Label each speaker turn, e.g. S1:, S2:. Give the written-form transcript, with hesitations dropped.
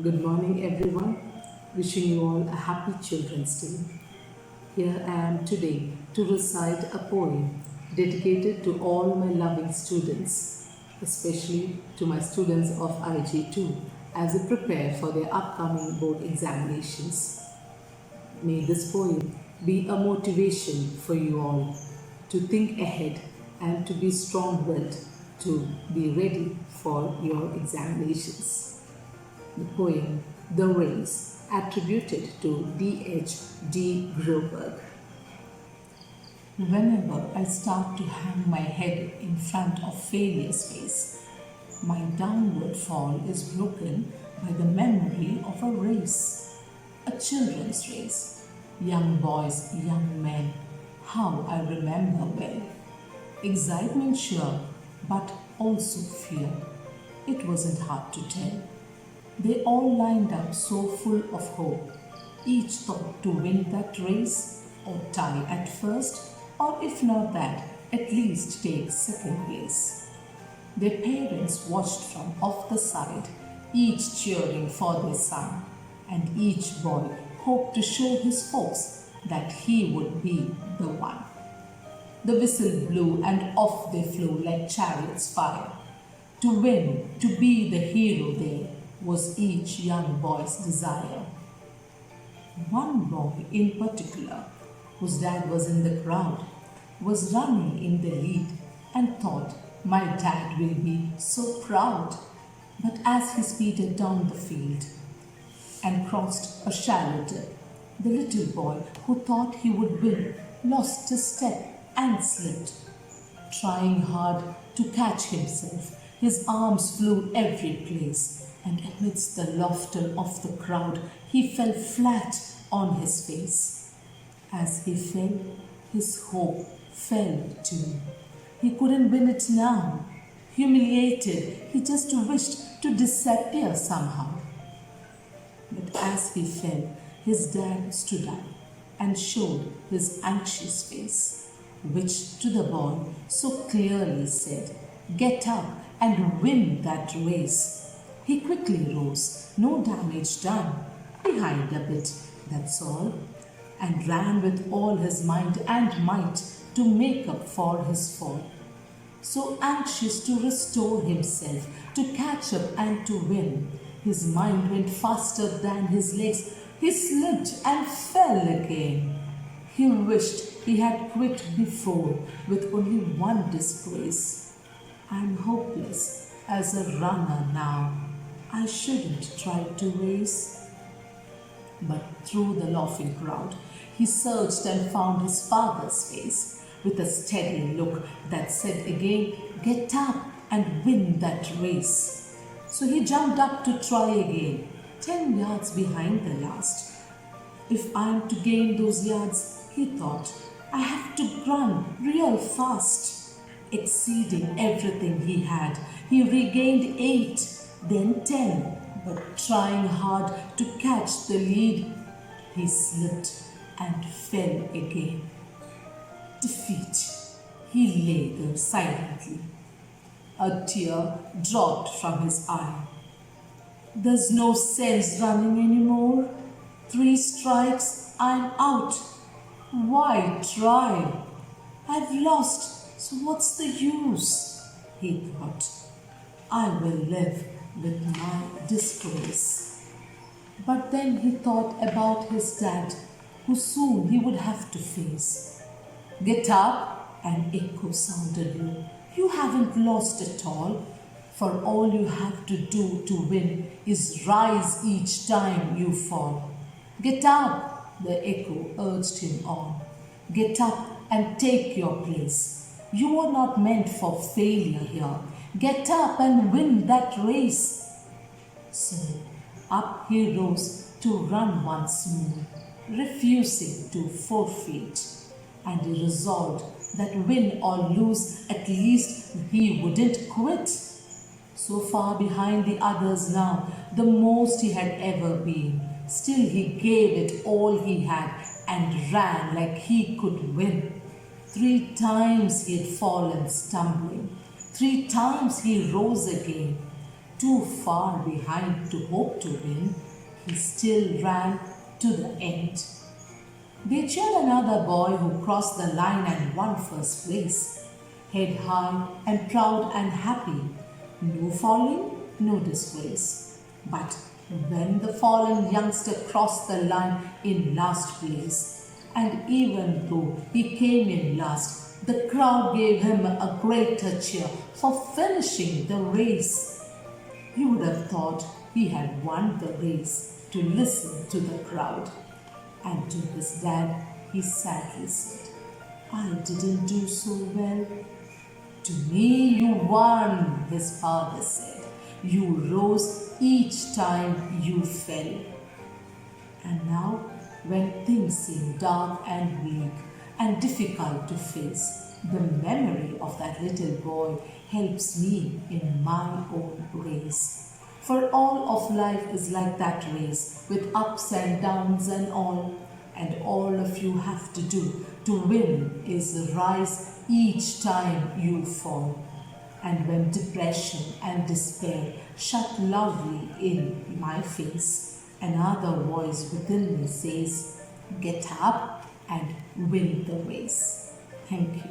S1: Good morning, everyone. Wishing you all a happy Children's Day. Here I am today to recite a poem dedicated to all my loving students, especially to my students of IG2 as they prepare for their upcoming board examinations. May this poem be a motivation for you all to think ahead and to be strong-willed to be ready for your examinations. The poem The Race, attributed to D.H.D. Groberg. Whenever I start to hang my head in front of failure's face, my downward fall is broken by the memory of a race, a children's race, young boys, young men, how I remember well. Excitement sure, but also fear. It wasn't hard to tell. They all lined up so full of hope. Each thought to win that race or tie at first, or if not that, at least take second place. Their parents watched from off the side, each cheering for their son, and each boy hoped to show his folks that he would be the one. The whistle blew and off they flew like chariots fire. To win, to be the hero there, was each young boy's desire. One boy in particular, whose dad was in the crowd, was running in the lead and thought, my dad will be so proud. But as he speeded down the field and crossed a shallow dip, the little boy who thought he would win lost his step and slipped. Trying hard to catch himself, his arms flew every place, and amidst the laughter of the crowd, he fell flat on his face. As he fell, his hope fell too. He couldn't win it now. Humiliated, he just wished to disappear somehow. But as he fell, his dad stood up and showed his anxious face, which to the boy so clearly said, "Get up and win that race." He quickly rose, no damage done, behind a bit, that's all, and ran with all his mind and might to make up for his fall. So anxious to restore himself, to catch up and to win, his mind went faster than his legs. He slipped and fell again. He wished he had quit before with only one disgrace. I'm hopeless as a runner now. I shouldn't try to race. But through the laughing crowd, he searched and found his father's face with a steady look that said again, "Get up and win that race." So he jumped up to try again, 10 yards behind the last. If I'm to gain those yards, he thought, I have to run real fast. Exceeding everything he had, he regained 8. Then 10, but trying hard to catch the lead, he slipped and fell again. Defeat, he lay there silently. A tear dropped from his eye. There's no sense running anymore. 3 strikes, I'm out. Why try? I've lost, so what's the use? He thought. I will live with my disgrace. But then he thought about his dad, who soon he would have to face. Get up, an echo sounded low. You haven't lost at all, for all you have to do to win is rise each time you fall. Get up, the echo urged him on. Get up and take your place. You are not meant for failure here. Get up and win that race. So up he rose to run once more, refusing to forfeit, and he resolved that win or lose, at least he wouldn't quit. So far behind the others now, the most he had ever been, still he gave it all he had and ran like he could win. 3 times he had fallen stumbling. 3 times he rose again. too far behind to hope to win, he still ran to the end. They cheered another boy who crossed the line and won first place. Head high and proud and happy, no falling, no disgrace. But when the fallen youngster crossed the line in last place, and even though he came in last, the crowd gave him a greater cheer for finishing the race. You would have thought he had won the race to listen to the crowd. And to his dad, he sadly said, "I didn't do so well." "To me you won," his father said. "You rose each time you fell." And now, when things seem dark and bleak and difficult to face, the memory of that little boy helps me in my own race. For all of life is like that race, with ups and downs and all of you have to do to win is rise each time you fall. And when depression and despair shut loudly in my face, another voice within me says, "Get up and win the race." Thank you.